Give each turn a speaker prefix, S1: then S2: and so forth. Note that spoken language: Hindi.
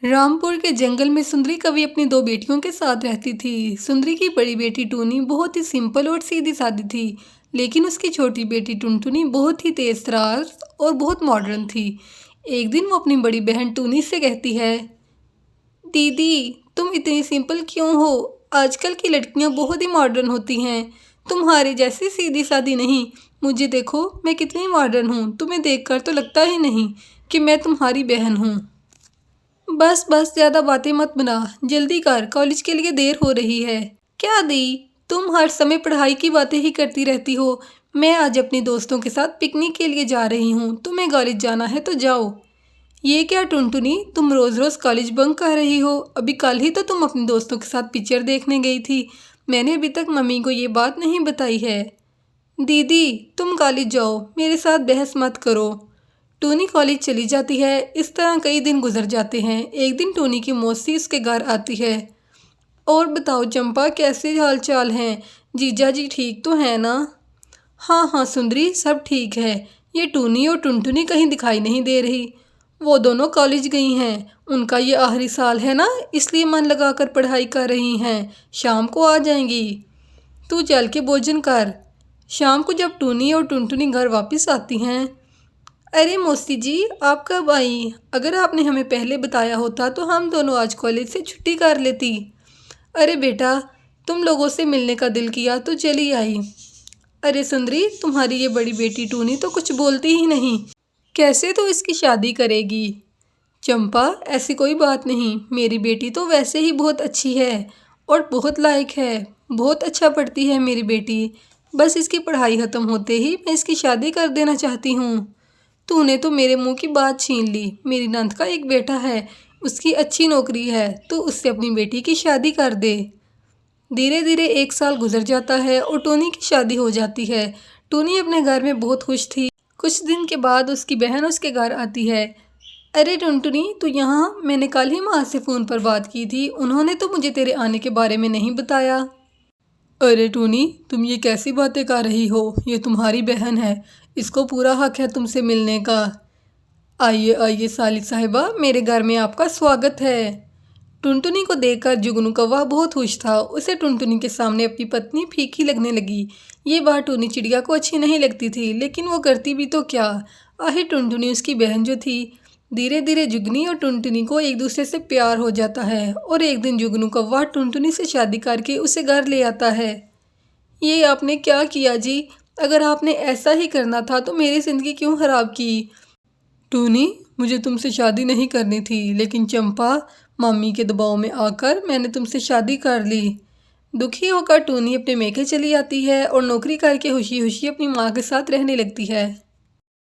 S1: रामपुर के जंगल में सुंदरी कभी अपनी दो बेटियों के साथ रहती थी। सुंदरी की बड़ी बेटी टूनी बहुत ही सिंपल और सीधी सादी थी, लेकिन उसकी छोटी बेटी टुनटुनी बहुत ही तेज तर्रार और बहुत मॉडर्न थी। एक दिन वो अपनी बड़ी बहन टूनी से कहती है, दीदी तुम इतनी सिंपल क्यों हो? आजकल की लड़कियां बहुत ही मॉडर्न होती हैं, तुम्हारी जैसी सीधी सादी नहीं। मुझे देखो, मैं कितनी मॉडर्न हूँ, तुम्हें देखकर तो लगता ही नहीं कि मैं तुम्हारी बहन हूँ। बस बस ज़्यादा बातें मत बना, जल्दी कर, कॉलेज के लिए देर हो रही है। क्या दी, तुम हर समय पढ़ाई की बातें ही करती रहती हो। मैं आज अपने दोस्तों के साथ पिकनिक के लिए जा रही हूँ, तुम्हें कॉलेज जाना है तो जाओ। ये क्या टुनटुनी, तुम रोज़ रोज़ कॉलेज बंक कर रही हो? अभी कल ही तो तुम अपने दोस्तों के साथ पिक्चर देखने गई थी। मैंने अभी तक मम्मी को ये बात नहीं बताई है। दीदी तुम कॉलेज जाओ, मेरे साथ बहस मत करो। टूनी कॉलेज चली जाती है। इस तरह कई दिन गुजर जाते हैं। एक दिन टूनी की मौसी उसके घर आती है। और बताओ चंपा, कैसे हाल चाल हैं? जीजा जी ठीक तो है ना? हाँ हाँ सुंदरी, सब ठीक है। ये टूनी और टुनटुनी कहीं दिखाई नहीं दे रही। वो दोनों कॉलेज गई हैं। उनका ये आखिरी साल है ना, इसलिए मन लगाकर पढ़ाई कर रही हैं। शाम को आ जाएंगी। तू चल के भोजन कर। शाम को जब टूनी और टुनटुनी घर वापस आती हैं, अरे मौसी जी, आप कब आई? अगर आपने हमें पहले बताया होता तो हम दोनों आज कॉलेज से छुट्टी कर लेती। अरे बेटा, तुम लोगों से मिलने का दिल किया तो चली आई। अरे सुंदरी, तुम्हारी ये बड़ी बेटी टूनी तो कुछ बोलती ही नहीं। कैसे तो इसकी शादी करेगी? चंपा, ऐसी कोई बात नहीं, मेरी बेटी तो वैसे ही बहुत अच्छी है और बहुत लायक है। बहुत अच्छा पढ़ती है मेरी बेटी। बस इसकी पढ़ाई ख़त्म होते ही मैं इसकी शादी कर देना चाहती हूँ। तूने तो मेरे मुंह की बात छीन ली। मेरी नंद का एक बेटा है, उसकी अच्छी नौकरी है, तो उससे अपनी बेटी की शादी कर दे। धीरे धीरे एक साल गुजर जाता है और टोनी की शादी हो जाती है। टोनी अपने घर में बहुत खुश थी। कुछ दिन के बाद उसकी बहन उसके घर आती है। अरे टुनटुनी, तू यहाँ? मैंने कल ही माँ से फ़ोन पर बात की थी, उन्होंने तो मुझे तेरे आने के बारे में नहीं बताया। अरे टूनी, तुम ये कैसी बातें कर रही हो? ये तुम्हारी बहन है, इसको पूरा हक है तुमसे मिलने का। आइए आइए सालिक साहिबा, मेरे घर में आपका स्वागत है। टुनटुनी को देखकर जुगनू कौवा बहुत खुश था। उसे टुनटुनी के सामने अपनी पत्नी फीकी लगने लगी। ये बात टूनी चिड़िया को अच्छी नहीं लगती थी, लेकिन वो करती भी तो क्या। आखिर टुनटुनी उसकी बहन जो थी। धीरे धीरे जुगनी और टुनटुनी को एक दूसरे से प्यार हो जाता है और एक दिन जुगनू कौवा टुनटुनी से शादी करके उसे घर ले आता है। ये आपने क्या किया जी? अगर आपने ऐसा ही करना था तो मेरी ज़िंदगी क्यों ख़राब की? टूनी, मुझे तुमसे शादी नहीं करनी थी, लेकिन चंपा, मम्मी के दबाव में आकर मैंने तुमसे शादी कर ली। दुखी होकर टूनी अपने मेके चली आती है और नौकरी करके खुशी खुशी अपनी माँ के साथ रहने लगती है।